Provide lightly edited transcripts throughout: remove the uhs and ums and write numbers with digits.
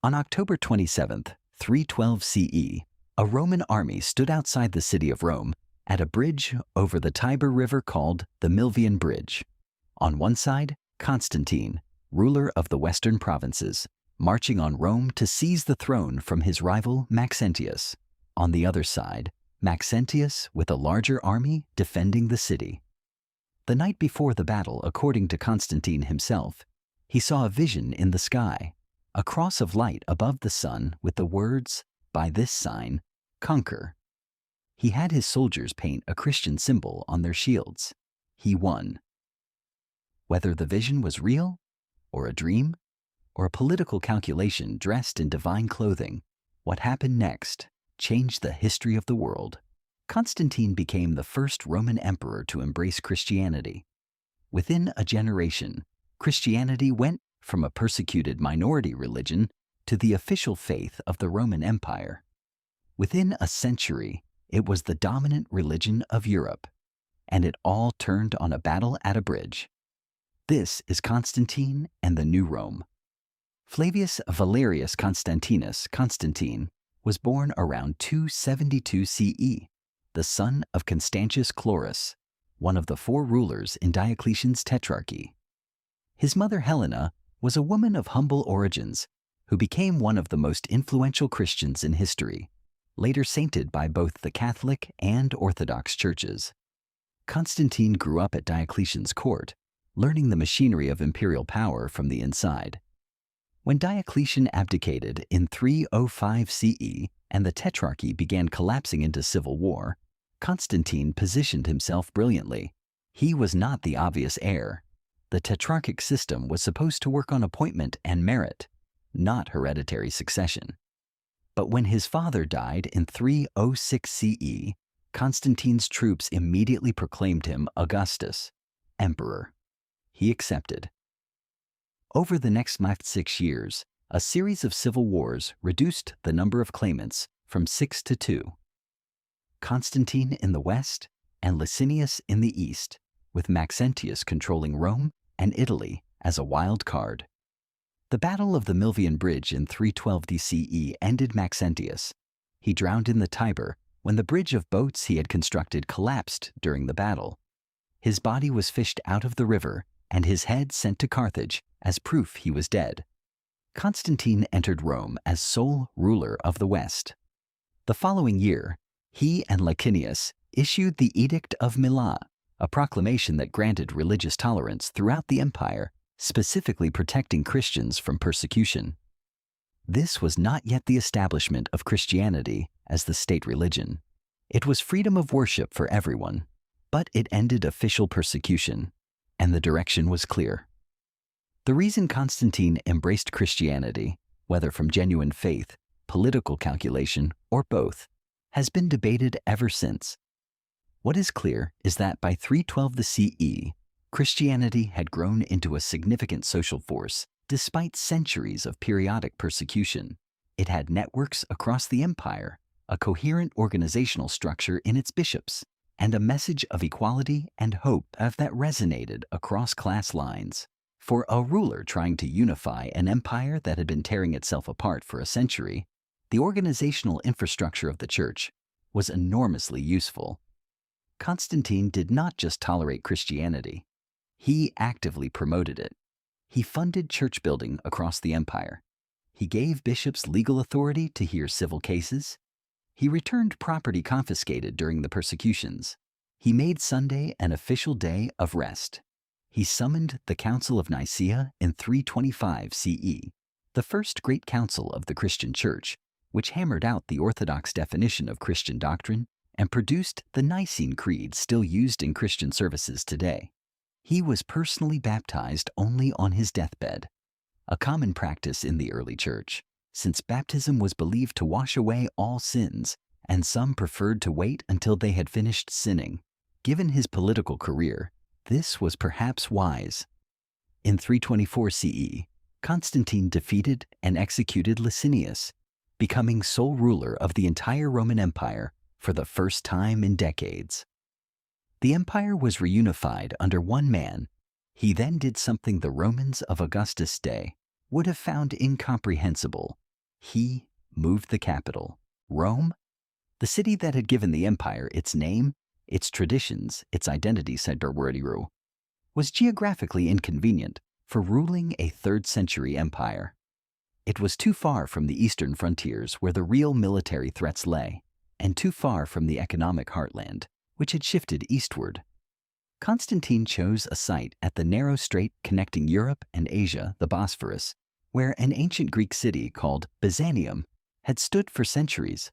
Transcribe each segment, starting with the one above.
On October 27, 312 CE, a Roman army stood outside the city of Rome at a bridge over the Tiber River called the Milvian Bridge. On one side, Constantine, ruler of the western provinces, marching on Rome to seize the throne from his rival Maxentius. On the other side, Maxentius with a larger army defending the city. The night before the battle, according to Constantine himself, he saw a vision in the sky, a cross of light above the sun with the words, "By this sign, conquer." He had his soldiers paint a Christian symbol on their shields. He won. Whether the vision was real, or a dream, or a political calculation dressed in divine clothing, what happened next changed the history of the world. Constantine became the first Roman emperor to embrace Christianity. Within a generation, Christianity went from a persecuted minority religion to the official faith of the Roman Empire. Within a century, it was the dominant religion of Europe, and it all turned on a battle at a bridge. This is Constantine and the New Rome. Flavius Valerius Constantinus Constantine was born around 272 CE, the son of Constantius Chlorus, one of the 4 rulers in Diocletian's tetrarchy. His mother Helena was a woman of humble origins who became one of the most influential Christians in history, later sainted by both the Catholic and Orthodox churches. Constantine grew up at Diocletian's court, learning the machinery of imperial power from the inside. When Diocletian abdicated in 305 CE and the tetrarchy began collapsing into civil war, Constantine positioned himself brilliantly. He was not the obvious heir. The tetrarchic system was supposed to work on appointment and merit, not hereditary succession. But when his father died in 306 CE, Constantine's troops immediately proclaimed him Augustus, emperor. He accepted. Over the next 6 years, a series of civil wars reduced the number of claimants from 6 to 2. Constantine in the west and Licinius in the east, with Maxentius controlling Rome and Italy as a wild card. The Battle of the Milvian Bridge in 312 CE ended Maxentius. He drowned in the Tiber when the bridge of boats he had constructed collapsed during the battle. His body was fished out of the river and his head sent to Carthage as proof he was dead. Constantine entered Rome as sole ruler of the West. The following year, he and Licinius issued the Edict of Milan, a proclamation that granted religious tolerance throughout the empire, specifically protecting Christians from persecution. This was not yet the establishment of Christianity as the state religion. It was freedom of worship for everyone, but it ended official persecution, and the direction was clear. The reason Constantine embraced Christianity, whether from genuine faith, political calculation, or both, has been debated ever since. What is clear is that by 312 CE, Christianity had grown into a significant social force despite centuries of periodic persecution. It had networks across the empire, a coherent organizational structure in its bishops, and a message of equality and hope that resonated across class lines. For a ruler trying to unify an empire that had been tearing itself apart for a century, the organizational infrastructure of the church was enormously useful. Constantine did not just tolerate Christianity. He actively promoted it. He funded church building across the empire. He gave bishops legal authority to hear civil cases. He returned property confiscated during the persecutions. He made Sunday an official day of rest. He summoned the Council of Nicaea in 325 CE, the first great council of the Christian Church, which hammered out the Orthodox definition of Christian doctrine and produced the Nicene Creed still used in Christian services today. He was personally baptized only on his deathbed, a common practice in the early church, since baptism was believed to wash away all sins, and some preferred to wait until they had finished sinning. Given his political career, this was perhaps wise. In 324 CE, Constantine defeated and executed Licinius, becoming sole ruler of the entire Roman Empire for the first time in decades. The empire was reunified under one man. He then did something the Romans of Augustus' day would have found incomprehensible. He moved the capital, Rome, the city that had given the empire its name, its traditions, its identity, said Dorweriru, was geographically inconvenient for ruling a 3rd century empire. It was too far from the eastern frontiers where the real military threats lay, and too far from the economic heartland, which had shifted eastward. Constantine chose a site at the narrow strait connecting Europe and Asia, the Bosphorus, where an ancient Greek city called Byzantium had stood for centuries.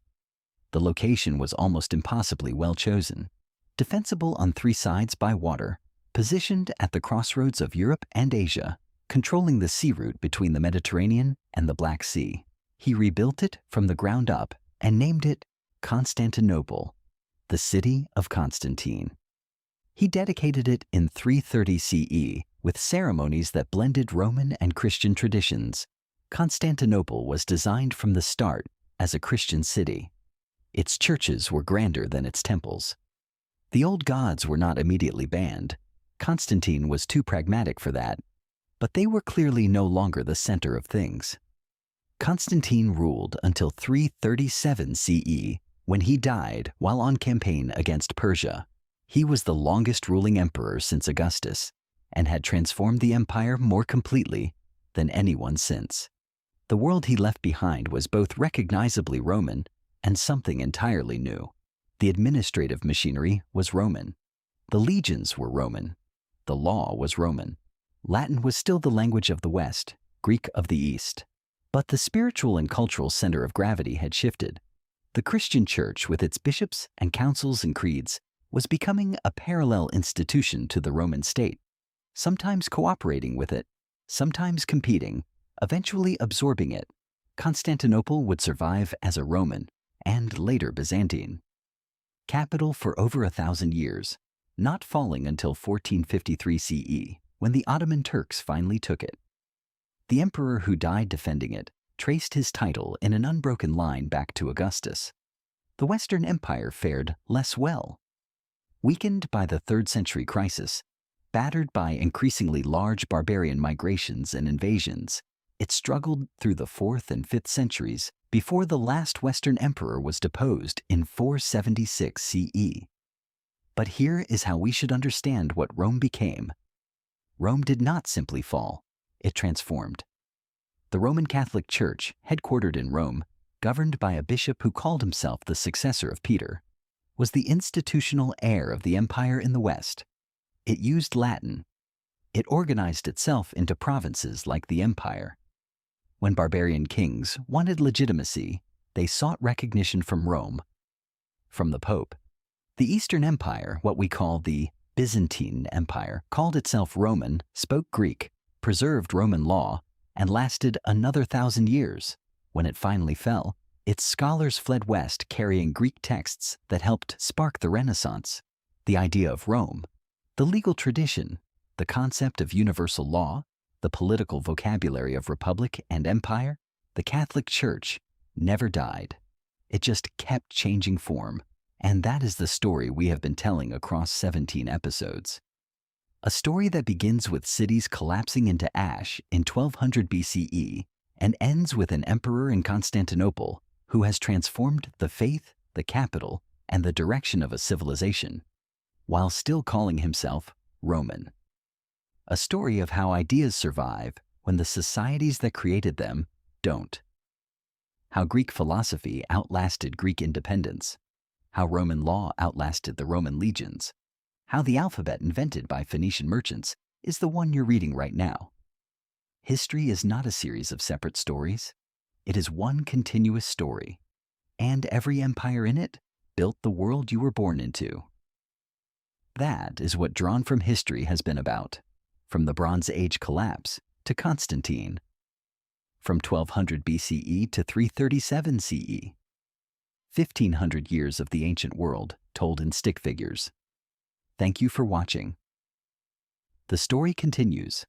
The location was almost impossibly well chosen, defensible on 3 sides by water, positioned at the crossroads of Europe and Asia, controlling the sea route between the Mediterranean and the Black Sea. He rebuilt it from the ground up and named it Constantinople, the city of Constantine. He dedicated it in 330 CE with ceremonies that blended Roman and Christian traditions. Constantinople was designed from the start as a Christian city. Its churches were grander than its temples. The old gods were not immediately banned. Constantine was too pragmatic for that, but they were clearly no longer the center of things. Constantine ruled until 337 CE, when he died while on campaign against Persia. He was the longest ruling emperor since Augustus, and had transformed the empire more completely than anyone since. The world he left behind was both recognizably Roman and something entirely new. The administrative machinery was Roman. The legions were Roman. The law was Roman. Latin was still the language of the West, Greek of the East. But the spiritual and cultural center of gravity had shifted. The Christian church, with its bishops and councils and creeds, was becoming a parallel institution to the Roman state, sometimes cooperating with it, sometimes competing, eventually absorbing it. Constantinople would survive as a Roman and later Byzantine capital for over 1,000 years, not falling until 1453 CE, when the Ottoman Turks finally took it. The emperor who died defending it traced his title in an unbroken line back to Augustus. The Western Empire fared less well. Weakened by the 3rd century crisis, battered by increasingly large barbarian migrations and invasions, it struggled through the 4th and 5th centuries before the last Western emperor was deposed in 476 CE. But here is how we should understand what Rome became. Rome did not simply fall, it transformed. The Roman Catholic Church, headquartered in Rome, governed by a bishop who called himself the successor of Peter, was the institutional heir of the empire in the West. It used Latin. It organized itself into provinces like the empire. When barbarian kings wanted legitimacy, they sought recognition from Rome, from the Pope. The Eastern Empire, what we call the Byzantine Empire, called itself Roman, spoke Greek, preserved Roman law, and lasted another 1,000 years. When it finally fell, its scholars fled west carrying Greek texts that helped spark the Renaissance. The idea of Rome, the legal tradition, the concept of universal law, the political vocabulary of republic and empire, the Catholic Church, never died. It just kept changing form, and that is the story we have been telling across 17 episodes. A story that begins with cities collapsing into ash in 1200 BCE and ends with an emperor in Constantinople who has transformed the faith, the capital, and the direction of a civilization, while still calling himself Roman. A story of how ideas survive when the societies that created them don't. How Greek philosophy outlasted Greek independence. How Roman law outlasted the Roman legions. How the alphabet invented by Phoenician merchants is the one you're reading right now. History is not a series of separate stories. It is one continuous story, and every empire in it built the world you were born into. That is what Drawn from History has been about, from the Bronze Age collapse to Constantine, from 1200 BCE to 337 CE, 1,500 years of the ancient world told in stick figures. Thank you for watching. The story continues.